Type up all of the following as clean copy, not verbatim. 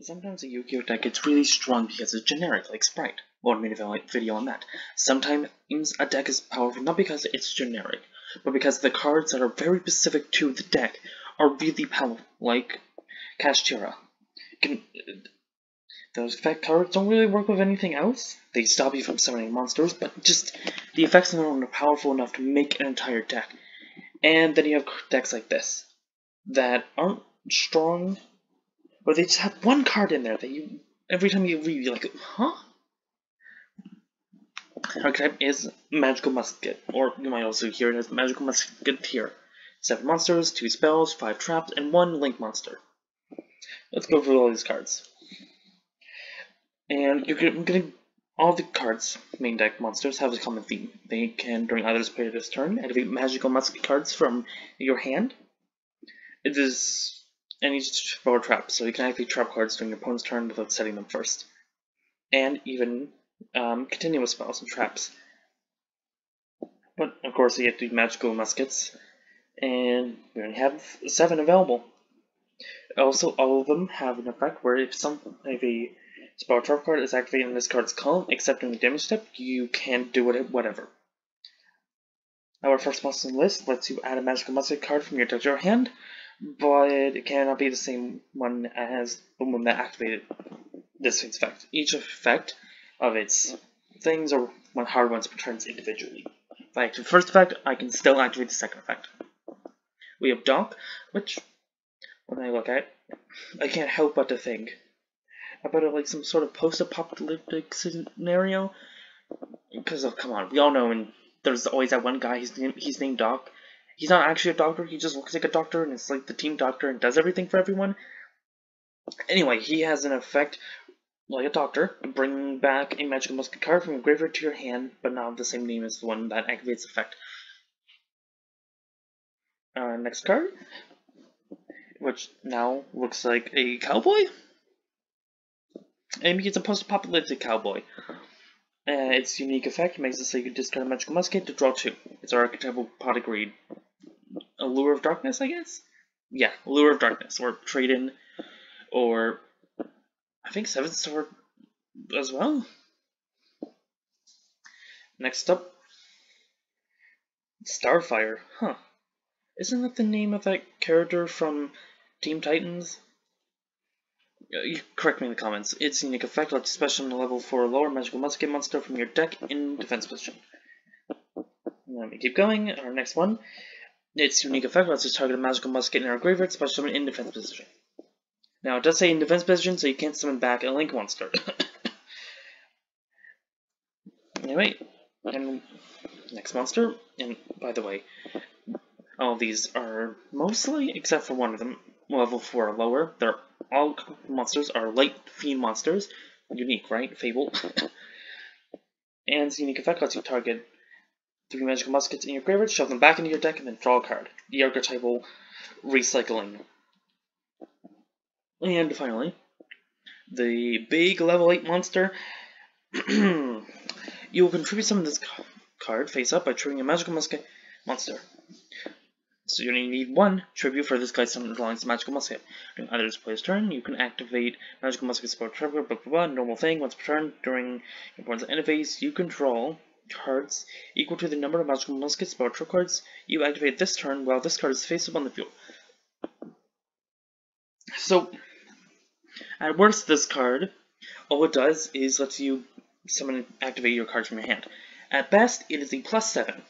Sometimes a Yu-Gi-Oh deck gets really strong because it's generic, like Sprite. Lord made a video on that. Sometimes a deck is powerful not because it's generic, but because the cards that are very specific to the deck are really powerful, like Kashtira. Those effect cards don't really work with anything else. They stop you from summoning monsters, but just the effects alone are powerful enough to make an entire deck. And then you have decks like this that aren't strong, but they just have one card in there that you, every time you read, you're like, huh? Archetype is Magical Musket, or you might also hear it as Magical Musketeer. 7 monsters, 2 spells, 5 traps, and 1 link monster. Let's go through all these cards. And you're getting all the cards, main deck monsters, have a common theme. They can, during either player's turn, activate magical musket cards from your hand. It is any spell or trap, so you can activate trap cards during your opponent's turn without setting them first. And even continuous spells and traps. But of course, you get the magical muskets, and we only have 7 available. Also, all of them have an effect where if a spell trap card is activated in this card's column, except in the damage step, you can do it whatever. Our first monster on the list lets you add a magical musket card from your deck to your hand, but it cannot be the same one as the one that activated this effect. Each effect of its things are one hard ones per turns individually. If I activate the first effect, I can still activate the second effect. We have Donk, which, when I look at it, I can't help but to think about it like some sort of post-apocalyptic scenario. Because, oh, come on, we all know, and there's always that one guy, he's named Doc. He's not actually a doctor, he just looks like a doctor, and it's like the team doctor and does everything for everyone. Anyway, he has an effect like a doctor, bringing back a magical musket card from your graveyard to your hand, but not the same name as the one that activates the effect. Next card, which now looks like a cowboy? Maybe it's a post-apocalyptic cowboy. Its unique effect makes it so you can discard a magical musket to draw 2. It's our archetypal pot agreed. Allure of Darkness, I guess? Yeah, Allure of Darkness, or Trade In, or I think 7th Sword as well. Next up, Starfire. Huh. Isn't that the name of that character from Team Titans? You correct me in the comments. Its unique effect lets you special on a level 4 or lower magical musket monster from your deck in defense position. Let me keep going. Our next one. Its unique effect lets us target a magical musket in our graveyard, special summon in defense position. Now, it does say in defense position, so you can't summon back a link monster. Anyway, and next monster, and by the way, all of these are mostly, except for one of them, level 4 or lower. They're all monsters are light fiend monsters. Unique, right? Fable. And its unique effect lets you target 3 magical muskets in your graveyard, shove them back into your deck, and then draw a card. The archetypal recycling. And finally, the big level 8 monster. You will contribute some of this card face up by triggering a magical musket monster. So you only need 1 tribute for this guy's summon belongs to magical musket. During either player's turn, you can activate magical musket spell trigger, blah blah blah, normal thing. Once per turn, during your opponent's end phase, you control cards equal to the number of magical musket spell trigger cards you activate this turn while this card is face up on the field. So, at worst, this card, all it does is lets you summon and activate your cards from your hand. At best, it is a +7.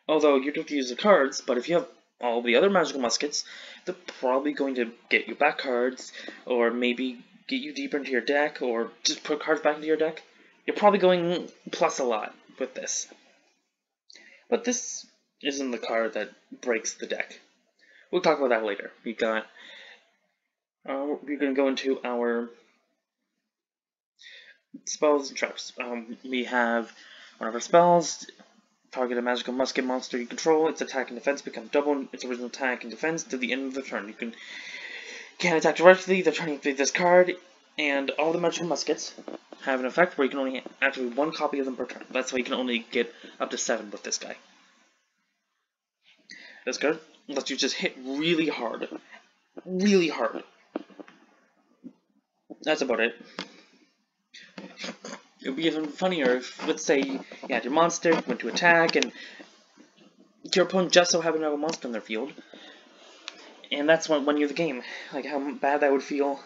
Although you don't have to use the cards, but if you have all the other magical muskets, they're probably going to get you back cards, or maybe get you deeper into your deck, or just put cards back into your deck. You're probably going plus a lot with this. But this isn't the card that breaks the deck. We'll talk about that later. We're going to go into our spells and traps. We have one of our spells. Target a magical musket monster you control. Its attack and defense become double its original attack and defense to the end of the turn. You can't attack directly. The turn you activate this card, and all the magical muskets have an effect where you can only activate 1 copy of them per turn. That's why you can only get up to 7 with this guy. This card lets you just hit really hard. Really hard. that's about it. It would be even funnier if, let's say, you had your monster, went to attack, and your opponent just so happened to have a monster in their field, and that's what won you the game. Like, how bad that would feel.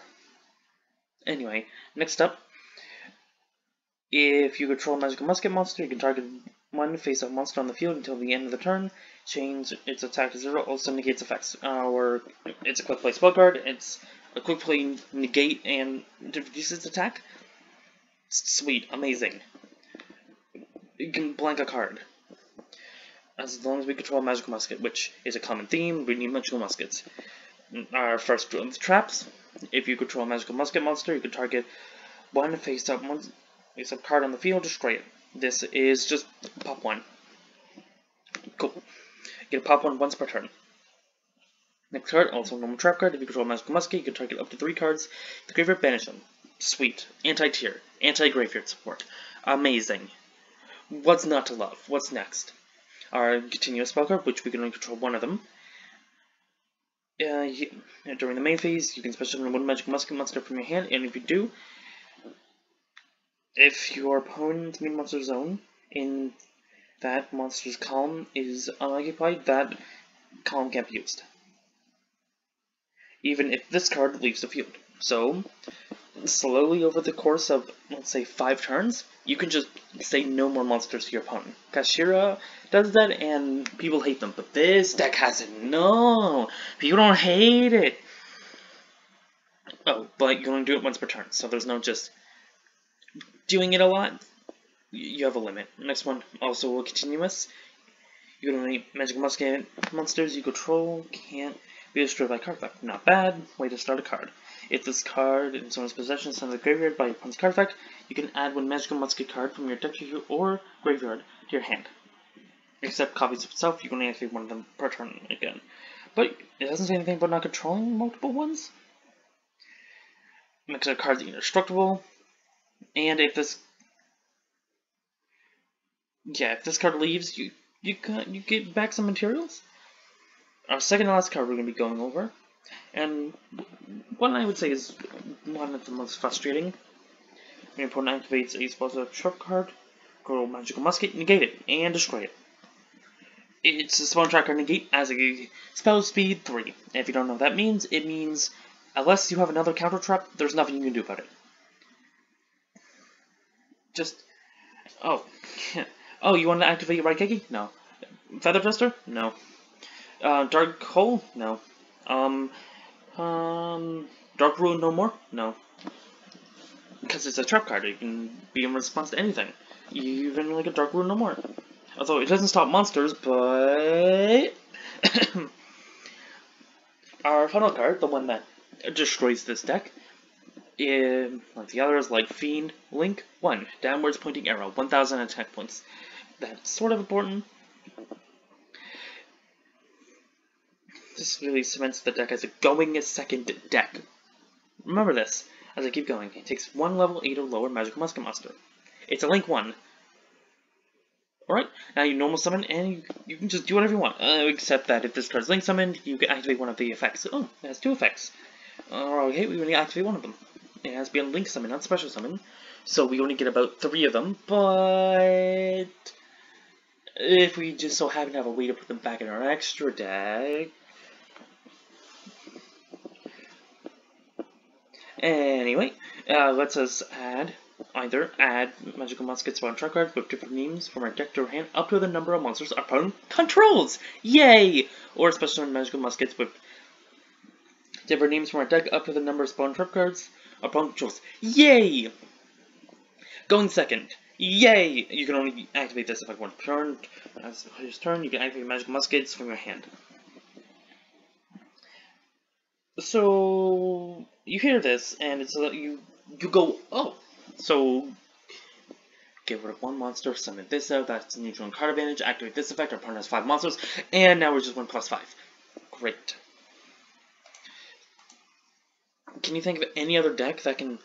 Anyway, next up, if you control a magical musket monster, you can target one face-up monster on the field until the end of the turn, change its attack to 0, also negates effects. Or it's a quick play spell card, it's a quick play negate and reduces its attack. Sweet, amazing. You can blank a card. As long as we control a magical musket, which is a common theme, we need magical muskets. Our first drill of the traps. If you control a magical musket monster, you can target one face-up card on the field, destroy it. This is just pop one. Cool. You get a pop one once per turn. Next card, also a normal trap card. If you control a magical musket, you can target up to 3 cards. The graveyard, banish them. Sweet. Anti-tier. Anti-graveyard support. Amazing. What's not to love? What's next? Our continuous spell card, which we can only control one of them. During the main phase, you can special summon one magical musket monster from your hand, and if you do, if your opponent's main monster zone in that monster's column is unoccupied, that column can't be used, even if this card leaves the field. So, slowly over the course of, let's say, 5 turns, you can just say no more monsters to your opponent. Kashira does that, and people hate them, but this deck has it. No! People don't hate it! Oh, but you can only do it once per turn, so there's no just doing it a lot. You have a limit. Next one, also continuous. You can only magical musket monsters you control can't be destroyed by card effect. Not bad. Way to start a card. If this card in someone's possession is sent to the graveyard by your opponent's card effect, you can add one magical musket card from your deck to your or graveyard to your hand. Except copies of itself, you can only activate one of them per turn again. But it doesn't say anything about not controlling multiple ones. Makes our cards indestructible. And if this card leaves, you get back some materials. Our second to last card we're going to be going over, and one I would say is one of the most frustrating. Your opponent activates a spell trap card, grow magical musket, negate it, and destroy it. It's a spell trap card negate as a spell speed 3. And if you don't know what that means, it means unless you have another counter trap, there's nothing you can do about it. Just oh, you want to activate Raikeki? No. Feather Duster? No. Dark Hole? No. Dark Ruin no more? No. Because it's a trap card, it can be in response to anything. Even like a Dark Ruin no more. Although it doesn't stop monsters, but our final card, the one that destroys this deck, like the others, like Fiend, Link, 1. Downwards pointing arrow, 1000 attack points. That's sort of important. This really cements the deck as a going second deck. Remember this, as I keep going. It takes 1 level 8 or lower magical musket monster. It's a Link 1. Alright, now you normal summon, and you can just do whatever you want. Except that if this card's Link summoned, you can activate one of the effects. Oh, it has 2 effects. Okay, we only activate one of them. It has to be a Link summon, not special summon. So we only get about 3 of them, but if we just so happen to have a way to put them back in our extra deck. Anyway, lets us either add magical muskets spawn trap cards with different names from our deck to our hand up to the number of monsters our opponent controls! Yay! Or special magical muskets with different names from our deck up to the number of spawn trap cards our opponent controls. Yay! Going second. Yay! You can only activate this if I want to turn. As his turn, you can activate magical muskets from your hand. So you hear this, and it's you go, oh, so get rid of 1 monster, summon this out, that's a neutral card advantage, activate this effect, our opponent has 5 monsters, and now we're just 1+5. Great. Can you think of any other deck that can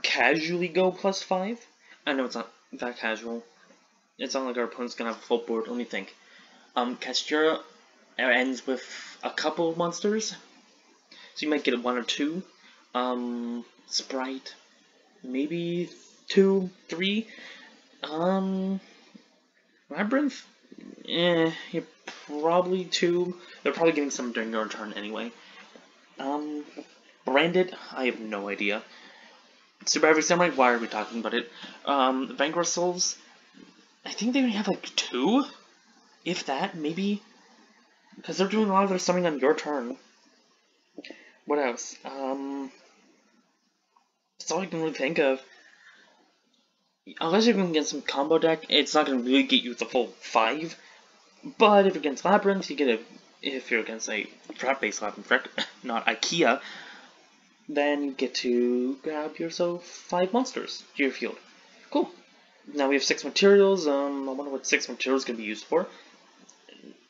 casually go +5? I know it's not that casual. It's not like our opponent's gonna have a full board, let me think. Kastura ends with a couple of monsters. So you might get 1 or 2. Sprite. maybe 2, 3. Labyrinth? You're probably 2. They're probably getting some during your turn anyway. Branded? I have no idea. Super Heavy Samurai? Why are we talking about it? Vanguard Souls? I think they only have like 2? If that, maybe? Because they're doing a lot of their summoning on your turn. What else? That's all I can really think of. Unless you're going to get some combo deck, it's not going to really get you the full 5. But if you're against Labyrinth, you get a... If you're against a trap-based Labyrinth, not IKEA, then you get to grab yourself 5 monsters to your field. Cool. Now we have 6 materials. I wonder what 6 materials can be used for.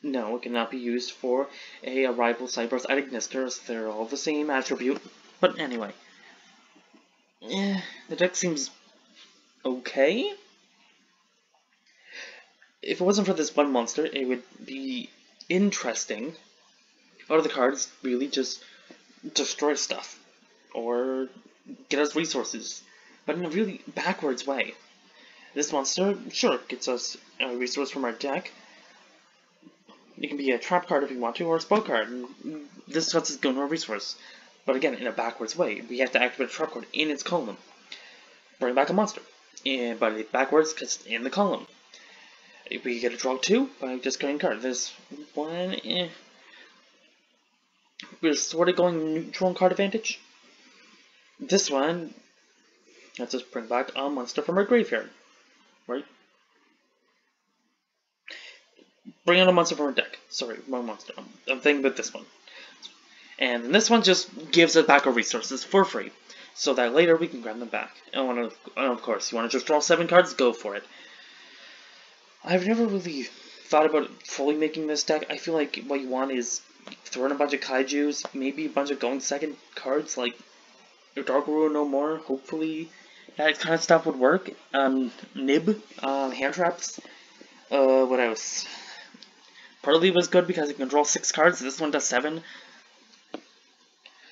No, it cannot be used for a rival Cyber's at Ignister. They're all the same attribute. But anyway. The deck seems okay. If it wasn't for this one monster, it would be interesting. Out of the cards, really just destroy stuff. Or get us resources. But in a really backwards way. This monster, sure, gets us a resource from our deck. It can be a trap card if you want to, or a spell card. This lets us go to a resource. But again, in a backwards way. We have to activate a trap card in its column. Bring back a monster. But it's backwards because it's in the column. We get a draw 2 by discarding a card. This one, we're sort of going neutral on card advantage. This one, let's just bring back a monster from our graveyard. Right? Bring out a monster from our deck. Sorry, wrong monster. I'm thinking about this one. And this one just gives us back our resources for free, so that later we can grab them back. And of course, you want to just draw 7 cards? Go for it. I've never really thought about fully making this deck. I feel like what you want is throw in a bunch of kaijus, maybe a bunch of going second cards like Dark Rule No More. Hopefully that kind of stuff would work. Nib, hand traps. What else? Partly was good because it can draw 6 cards. This one does 7.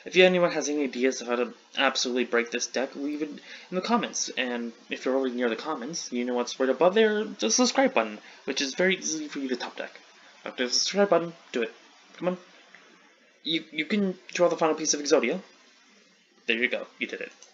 If anyone has any ideas of how to absolutely break this deck, leave it in the comments. And if you're already near the comments, you know what's right above there, the subscribe button, which is very easy for you to top deck. After the subscribe button, do it. Come on. You can draw the final piece of Exodia. There you go. You did it.